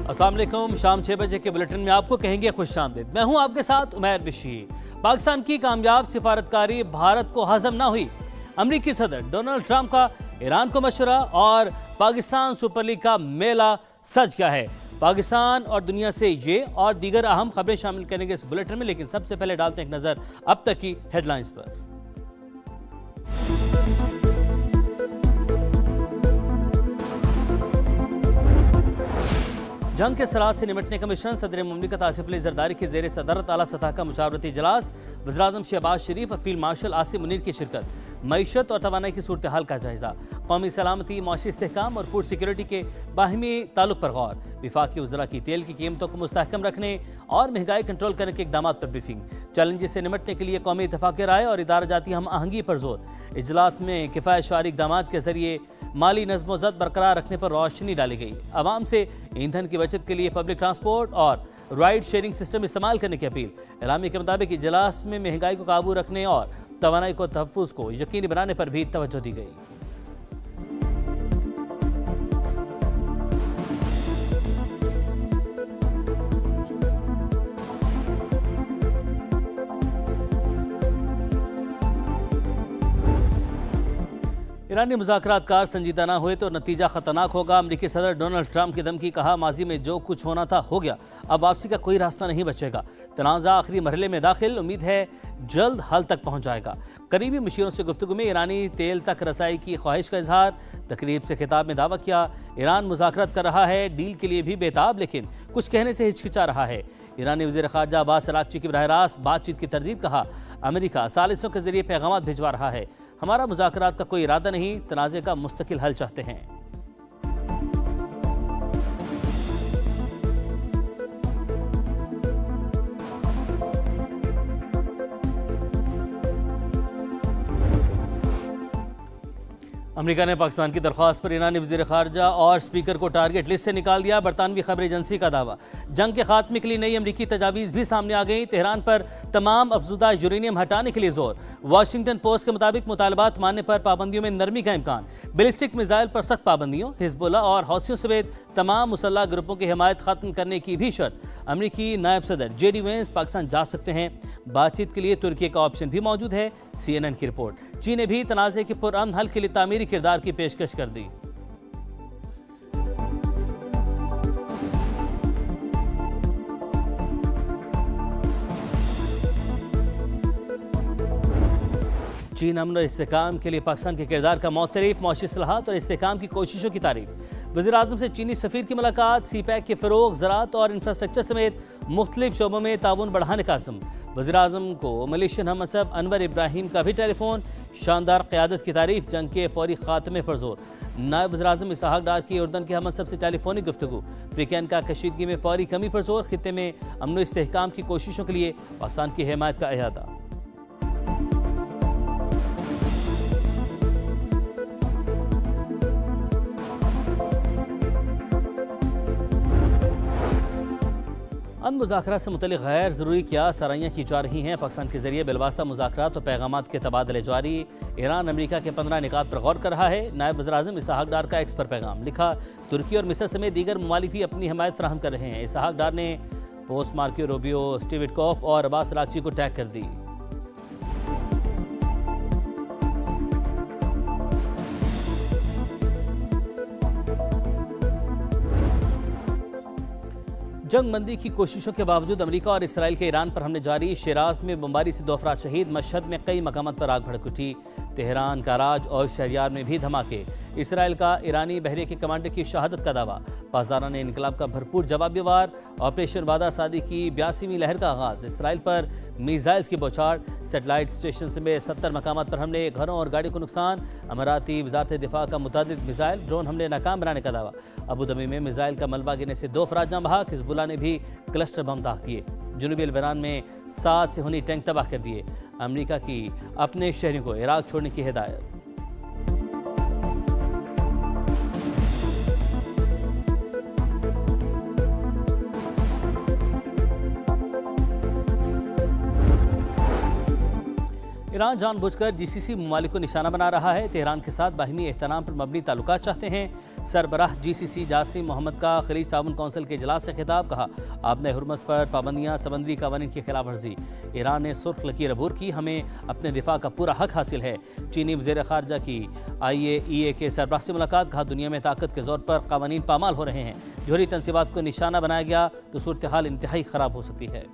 अस्सलाम वालेकुम। शाम 6 बजे के बुलेटिन में आपको कहेंगे खुश आमदीद। मैं हूं आपके साथ उमैर बशीर। पाकिस्तान की कामयाब सिफारतकारी भारत को हजम ना हुई। अमरीकी सदर डोनाल्ड ट्रंप का ईरान को मशवरा और पाकिस्तान सुपर लीग का मेला सच क्या है। पाकिस्तान और दुनिया से ये और दीगर अहम खबरें शामिल करेंगे इस बुलेटिन में, लेकिन सबसे पहले डालते हैं एक नजर अब तक की हेडलाइंस पर। जंग के सलाह से निपटने का मिशन सदर मुमलिकत आसिफ अली जरदारी की जेर सदरत आला सतह का मुशावरती इजलास। वज़ीर-ए-आज़म शहबाज शरीफ और फील्ड मार्शल आसिम मुनीर की शिरकत। मईशत और तवानाई की सूरत हाल का जायजा। कौमी सलामती, मुआशी इस्तेहकाम और फूड सिक्योरिटी के बाहिमी ताल्लुक पर गौर। विफाकी वज़रा की तेल की कीमतों को मुस्तहकम रखने और महंगाई कंट्रोल करने के इकदाम पर ब्रीफिंग। चैलेंजेस से निपटने के लिए कौमी इत्तेफाक राय और इदारा जाती हम आहंगी पर जोर। इजलास में किफ़ायत शारी इकदाम के जरिए माली नज़्म-ओ-ज़ब्त बरकरार रखने पर रोशनी डाली गई। आवाम से ईंधन की बचत के लिए पब्लिक ट्रांसपोर्ट और राइड शेयरिंग सिस्टम इस्तेमाल करने की अपील। एलामी के मुताबिक इजलास में महंगाई को काबू रखने और तवानाई को तहफ़्फ़ुज़ को यकीनी बनाने पर भी तवज्जो दी गई। ईरानी मुज़ाकरात कार संजीदा ना हुए तो नतीजा खतरनाक होगा। अमरीकी सदर डोनाल्ड ट्रंप की धमकी। कहा, माजी में जो कुछ होना था हो गया, अब वापसी का कोई रास्ता नहीं बचेगा। तनाज़ा आखिरी मरहले में दाखिल, उम्मीद है जल्द हल तक पहुंच जाएगा। करीबी मुशीरों से गुफ्तगू में ईरानी तेल तक रसाई की ख्वाहिश का इजहार। तकरीब से खिताब में दावा किया, ईरान मुज़ाकरात कर रहा है, डील के लिए भी बेताब, लेकिन कुछ कहने से हिचकिचा रहा है। ईरानी वज़ीर ख़ारजा अब्बास अराग़ची की बराह रास्त बातचीत की तरदीद। कहा, अमेरिका सालिसों के जरिए पैगाम भिजवा रहा है, हमारा मुज़ाकरात का कोई इरादा नहीं, तनाज़े का मुस्तकिल हल चाहते हैं। अमेरिका ने पाकिस्तान की दरख्वास्त पर ईरानी वज़ीर ख़ारजा और स्पीकर को टारगेट लिस्ट से निकाल दिया। बरतानवी खबर एजेंसी का दावा। जंग के खात्मे के लिए नई अमरीकी तजावीज़ भी सामने आ गई। तेहरान पर तमाम अफजुदा यूरेनियम हटाने के लिए जोर। वाशिंगटन पोस्ट के मुताबिक मुतालबात मानने पर पाबंदियों में नरमी का इम्कान। बैलिस्टिक मिसाइल पर सख्त पाबंदियों। हिजबुल्लाह और हौसियों समेत तमाम मुसल्लह ग्रुपों की हिमायत खत्म करने की भी शर्त। अमरीकी नायब सदर JD वेंस पाकिस्तान जा सकते हैं। बातचीत के लिए तुर्की का ऑप्शन भी मौजूद है। CNN की रिपोर्ट। चीन ने भी तनाज़े के पुरअमन हल के लिए तामीरी किरदार की पेशकश कर दी। चीन अमन और इस्तेहकाम के लिए पाकिस्तान के किरदार का मौतरफ। मुआशी इस्लाहात और इस्तेहकाम की कोशिशों की तारीफ। वज़ीर-ए-आज़म से चीनी सफ़ीर की मुलाकात। CPEC के फ़रोग़, ज़राअत और इंफ्रास्ट्रक्चर समेत मुख्तलिफ शोबों में ताउन बढ़ाने का अज़्म। वज़ीर-ए-आज़म को मलेशियन हमनसब अनवर इब्राहिम का भी टेलीफोन। शानदार क़यादत की तारीफ, जंग के फौरी खात्मे पर जोर। नायब वज़ीर-ए-आज़म इसहाक़ डार की उर्दन के हमनसब से टेलीफोनिक गुफ्तगू। ब्रिटेन का कशीदगी में फौरी कमी पर जोर। खित्ते में अमन और इस्तेहकाम की कोशिशों के लिए पाकिस्तान की हिमायत का इरादा। अन मुज़ाकरात से मुतल्लिक़ गैर ज़रूरी क्या सराहियाँ की जा रही हैं। पाकिस्तान के जरिए बिलवास्ता मुज़ाकरात और पैगामात के तबादले जारी। ईरान अमेरिका के 15 निकात पर गौर कर रहा है। नायब वज़ीर-ए-आज़म इसहाक़ डार का एक्स पर पैगाम। लिखा, तुर्की और मिस्र समेत दीगर ममालिक भी अपनी हिमायत फराहम कर रहे हैं। इसहाक़ डार ने post Marco Rubio, Steve Witkoff और अब्बास अराग़ची को टैग कर दी। जंग बंदी की कोशिशों के बावजूद अमेरिका और इसराइल के ईरान पर हमले जारी। शिराज में बमबारी से 2 अफराद शहीद। मशहद में कई मकामात पर आग भड़क उठी। तेहरान, कराज और शहरियार में भी धमाके। इसराइल का ईरानी बहरे के कमांडर की शहादत का दावा। पासदारान इनकलाब का भरपूर जवाबी वार। ऑपरेशन वादा सादी की 82वीं लहर का आगाज। इसराइल पर मिसाइल्स की बौछार। सेटेलाइट स्टेशन में 70 मकामात पर हमले, घरों और गाड़ियों को नुकसान। अमाराती वजारत दिफा का मुतादिद मिसाइल ड्रोन हमले नाकाम बनाने का दावा। अबू धाबी में मिसाइल का मलबा गिरने से 2 अफराद जाँ बहक। हिजबुल्लाह ने भी क्लस्टर बम दाग दिए। जनूबी लेबनान में 7 से हुनी टैंक तबाह कर दिए। अमेरिका की अपने शहरों को इराक छोड़ने की हिदायत। ईरान जानबूझकर जीसीसी ममालिक को निशाना बना रहा है। तेहरान के साथ बाहिमी एहतराम पर मबनी ताल्लुकात चाहते हैं। सरबराह जीसीसी जासिम मोहम्मद का खलीज ताउन कौंसिल के इजलास से खिताब, कहा आपने हुर्मस पर पाबंदियां समंदरी कवानीन की खिलाफ वर्जी। ईरान ने सुर्ख लकीर अबूर की, हमें अपने दिफा का पूरा हक हासिल है। चीनी वज़ीर ख़ारजा की IAEA के सरबराह से मुलाकात, कहा दुनिया में ताकत के जोर पर कवानीन पामाल हो रहे हैं। जोहरी तनसीबात को निशाना बनाया गया तो सूरत हाल इंतहाई ख़राब हो सकती है।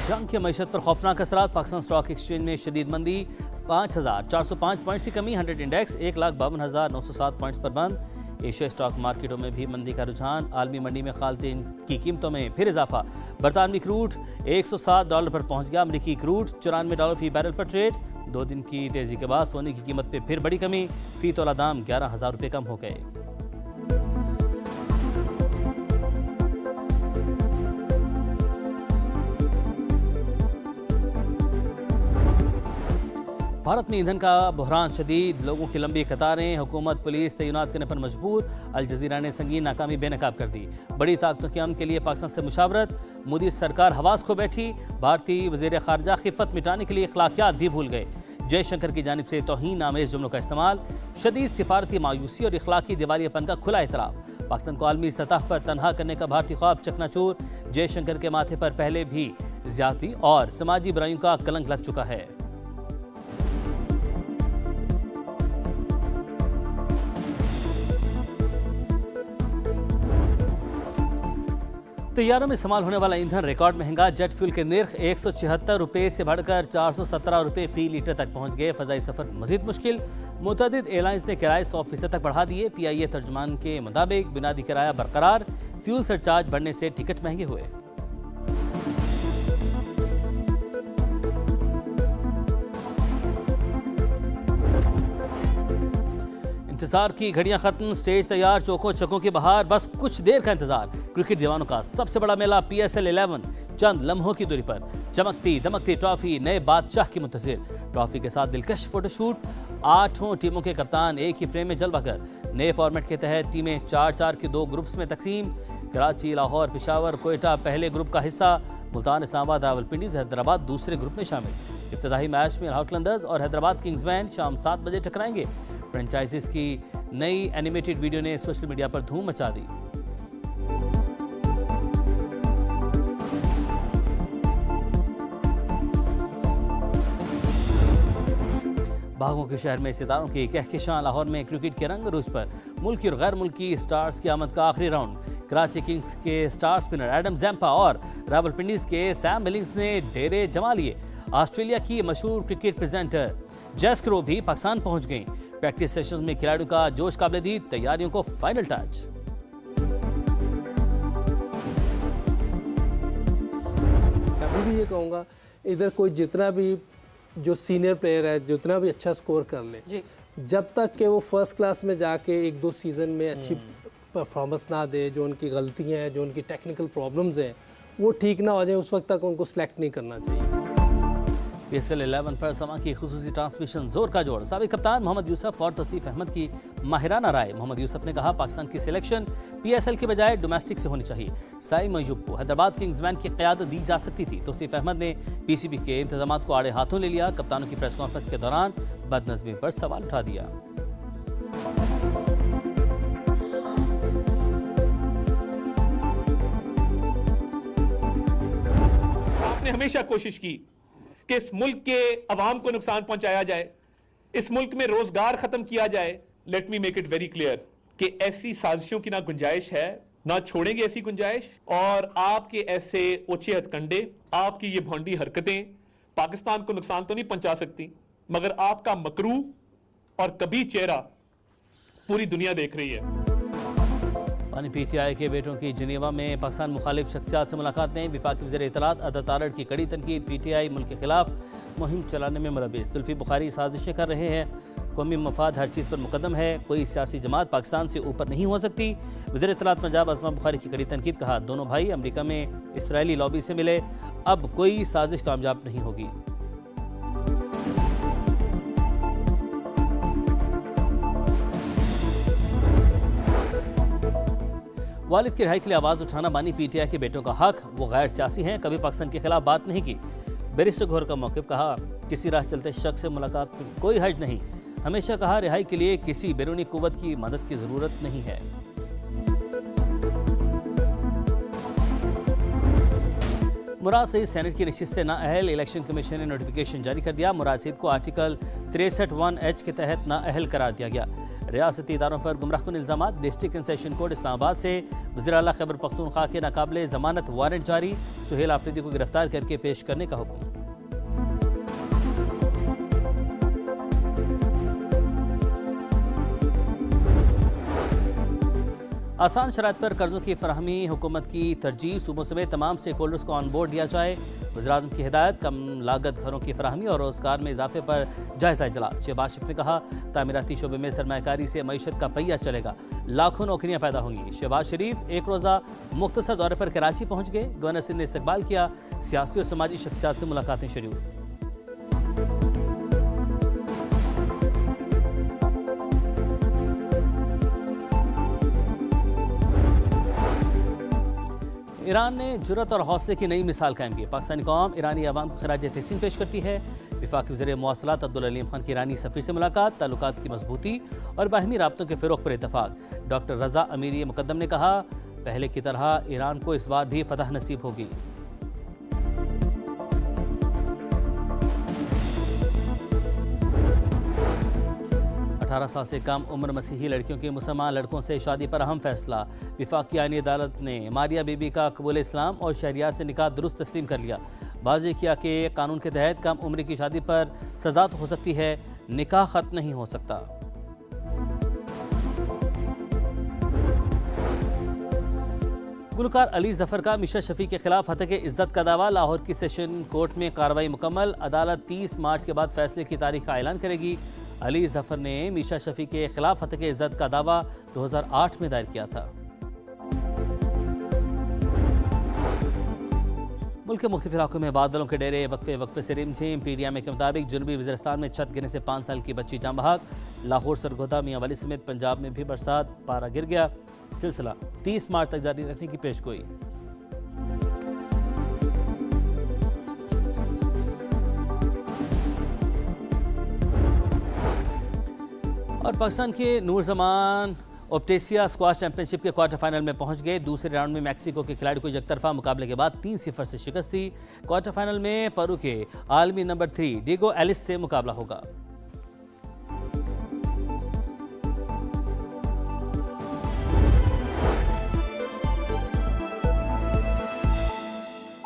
जंग की मईशत पर खौफनाक असरात, पाकिस्तान स्टॉक एक्सचेंज में शदीद मंदी, 5405 पॉइंट्स की कमी, 100 इंडेक्स 1,52,907 पॉइंट्स पर बंद। एशिया स्टॉक मार्केटों में भी मंदी का रुझान, आलमी मंडी में खालतीन की कीमतों में फिर इजाफा। बरतानवी क्रूड $107 पर पहुंच गया, अमरीकी क्रूड $94 फी बैरल पर ट्रेड। 2 दिन की तेजी के बाद सोने की कीमत में फिर बड़ी कमी, फी तोला दाम 11,000 रुपये कम हो गए। भारत में ईंधन का बहरान शदीद, लोगों की लंबी कतारें, हुकूमत पुलिस तैनात करने पर मजबूर। अल जजीरा ने संगीन नाकामी बेनकाब कर दी। बड़ी ताकतों के अमन के लिए पाकिस्तान से मुशावरत, मोदी सरकार हवास खो बैठी। भारतीय वज़ीर ख़ारजा खिफ़त मिटाने के लिए अखलाकियात भी भूल गए। जयशंकर की जानिब से तौहीन आमेज़ जुमलों का इस्तेमाल, शदीद सिफारती मायूसी और इखलाकी दिवालियापन का खुला एतराफ़। पाकिस्तान को आलमी सतह पर तनहा करने का भारतीय ख्वाब चकनाचूर। जयशंकर के माथे पर पहले भी ज़्यादती और समाजी बुराइयों का कलंक लग चुका है। तैयारों में इस्तेमाल होने वाला ईंधन रिकॉर्ड महंगा, जेट फ्यूल के निर्ख 176 रुपये से बढ़कर 417 रुपये फी लीटर तक पहुंच गए। फ़ज़ाई सफ़र मज़ीद मुश्किल, मुतअद्दिद एयरलाइंस ने किराए 100% तक बढ़ा दिए। PIA तर्जुमान के मुताबिक बुनियादी किराया बरकरार, फ्यूल सरचार्ज बढ़ने से टिकट महंगे हुए। इंतजार की घड़ियां खत्म, स्टेज तैयार, चौकों चकों की बहार, बस कुछ देर का इंतजार। क्रिकेट दीवानों का सबसे बड़ा मेला PSL 11 चंद लम्हों की दूरी पर। चमकती दमकती ट्रॉफी, नए बादशाह की मुंतज़िर ट्रॉफी के साथ दिलकश फोटोशूट। 8 टीमों के कप्तान एक ही फ्रेम में जलवागर। नए फॉर्मेट के तहत टीमें 4-4 के 2 ग्रुप्स में तकसीम। कराची, लाहौर, पेशावर, कोयटा पहले ग्रुप का हिस्सा। मुल्तान, इस्लामाबाद, रावलपिंडी, हैदराबाद दूसरे ग्रुप में शामिल। इफ्तिताही मैच में लाहौर कलंदर्स और हैदराबाद किंग्समैन शाम 7 बजे टकराएंगे। फ्रेंचाइजीज की नई एनिमेटेड वीडियो ने सोशल मीडिया पर धूम मचा दी। बागों के शहर में सितारों की कहकशां, लाहौर में क्रिकेट के रंग रूज पर मुल्की और गैर मुल्की स्टार्स की आमद का आखिरी राउंड। कराची किंग्स के स्टार स्पिनर एडम जैम्पा और रावलपिंडीज के सैम बिलिंग्स ने डेरे जमा लिए। ऑस्ट्रेलिया की मशहूर क्रिकेट प्रेजेंटर जेस क्रो भी पाकिस्तान पहुंच गई। प्रैक्टिस सेशंस में खिलाड़ियों का जोश काबिल-ए-दीद, तैयारियों को फाइनल टच। अभी भी ये कहूँगा, इधर कोई जितना भी जो सीनियर प्लेयर है, जितना भी अच्छा स्कोर कर ले, जब तक कि वो फर्स्ट क्लास में जाके 1-2 सीज़न में अच्छी परफॉर्मेंस ना दे, जो उनकी गलतियाँ हैं, जो उनकी टेक्निकल प्रॉब्लम्स हैं, वो ठीक ना हो जाए, उस वक्त तक उनको सेलेक्ट नहीं करना चाहिए। PSL 11 पर समा की खुसूसी ट्रांसमिशन जोर का जोड़। साबिक कप्तान मोहम्मद यूसुफ और तौसीफ अहमद की माहिराना राय। मोहम्मद यूसुफ ने कहा पाकिस्तान की सिलेक्शन PSL के बजाय डोमेस्टिक से होनी चाहिए। साइम अय्यूब को हैदराबाद किंग्समैन की क़यादत दी जा सकती थी। तौसीफ अहमद ने PCB के इंतजामात को आड़े हाथों ले लिया। कप्तानों की प्रेस कॉन्फ्रेंस के दौरान बदनज़मी पर सवाल उठा दिया। आपने हमेशा कोशिश की कि इस मुल्क के अवाम को नुकसान पहुंचाया जाए, इस मुल्क में रोजगार खत्म किया जाए। Let me make it very clear कि ऐसी साजिशों की ना गुंजाइश है, ना छोड़ेंगे ऐसी गुंजाइश। और आपके ऐसे ओछे हथकंडे, आपकी ये भोंडी हरकतें पाकिस्तान को नुकसान तो नहीं पहुंचा सकती, मगर आपका मकरू और कभी चेहरा पूरी दुनिया देख रही है। पानी PTI के बेटों की जिनेवा में पाकिस्तान मुखालिफ शख्सियात से मुलाकातें। वफाकी वज़ीर इत्तलात अदा तारड़ की कड़ी तनकीद। PTI मुल्क के खिलाफ मुहिम चलाने में मुलव्विस। जुल्फी बुखारी साजिशें कर रहे हैं। कौमी मफाद हर चीज़ पर मुकदम है, कोई सियासी जमात पाकिस्तान से ऊपर नहीं हो सकती। वज़ीर इत्तलात पंजाब अज़मा बुखारी की कड़ी तनकीद। कहा दोनों भाई अमरीका में इसराइली लॉबी से मिले, अब कोई साजिश कामयाब नहीं होगी। वालिद की रिहाई के लिए आवाज उठाना बानी पीटीआई के बेटों का हक, वो गैर सियासी हैं, कभी पाकिस्तान के खिलाफ बात नहीं की। बैरिस्टर गौहर का मौक़िफ़, कहा किसी राह चलते शख्स से मुलाकात में कोई हर्ज नहीं, हमेशा कहा रिहाई के लिए किसी बैरूनी कुव्वत की मदद की जरूरत नहीं है। मुराद सईद सेनेट की नशिस्त से नाअहल, इलेक्शन कमीशन ने नोटिफिकेशन जारी कर दिया। मुराद सईद को आर्टिकल 63(1)H के तहत नाअहल करार दिया गया। रियासती इदारों पर गुमराहकुन इल्जामात, district and session court Islamabad से वज़ीर आला खैबर पख्तूनख्वा के नाकाबिले ज़मानत वारंट जारी, सुहेल आफरीदी को गिरफ्तार करके पेश करने का हुक्म। आसान शराइत पर कर्जों की फराहमी हुकूमत की तरजीह, सूबों समेत तमाम स्टेक होल्डर्स को ऑन बोर्ड दिया जाए। वज़ीर-ए-आज़म की हिदायत, कम लागत घरों की फराहमी और रोजगार में इजाफे पर जायजा इजलास। शहबाज शरीफ ने कहा तामीराती शोबे में सरमायाकारी से मईशत का पहिया चलेगा, लाखों नौकरियां पैदा होंगी। शहबाज शरीफ एक रोज़ा मुख्तसर दौरे पर कराची पहुंच गए, गवर्नर सिंध ने इस्तकबाल किया, सियासी और समाजी शख्सियात से मुलाकातें शुरू। ईरान ने जुर्रत और हौसले की नई मिसाल कायम की। पाकिस्तानी कौम ईरानी अवाम को खराज तहसीन पेश करती है। वफाकी वज़ीर मवासलात अब्दुल अलीम खान की ईरानी सफ़ीर से मुलाकात, ताल्लुकात की मजबूती और बाहमी राब्तों के फ़रोग़ पर इतफ़ाक़। डॉक्टर रज़ा अमीरी मुक़द्दम ने कहा पहले की तरह ईरान को इस बार भी फतह नसीब होगी। अठारह साल से कम उम्र मसीही लड़कियों की मुसलमान लड़कों से शादी पर अहम फैसला। वफाकी आईनी अदालत ने मारिया बीबी का कबूल इस्लाम और शहरियार से निकाह दुरुस्त तस्लीम कर लिया। वाज़ेह किया कि कानून के तहत कम उम्र की शादी पर सज़ा तो हो सकती है, निकाह ख़त्म नहीं हो सकता। गुलकार अली जफर का मीशा शफी के खिलाफ हत्या इज्जत का दावा। लाहौर की सेशन कोर्ट में कार्रवाई मुकम्मल, अदालत 30 मार्च के बाद फैसले की तारीख का ऐलान करेगी। अली जफर ने मीशा शफी के खिलाफ हत्या इज्जत का दावा 2008 में दायर किया था। मुल्क के मुख्तलिफ इलाकों में बादलों के डेरे वक्फे से रिमझिम। पीडीएम के मुताबिक जनूबी वज़ीरिस्तान में छत गिरने से 5 साल की बच्ची जाँ बहक। लाहौर, सरगोदा, मियां वाली समेत पंजाब में भी बरसात, पारा गिर गया। सिलसिला 30 मार्च तक जारी रखने की पेशगोई। और पाकिस्तान के नूर जमान ओप्टेसिया स्क्वाश चैंपियनशिप के क्वार्टर फाइनल में पहुंच गए। दूसरे राउंड में मैक्सिको के खिलाड़ी को एकतरफा मुकाबले के बाद 3-0 से शिकस्त दी। क्वार्टर फाइनल में पेरू के आलमी नंबर 3 डिगो एलिस से मुकाबला होगा।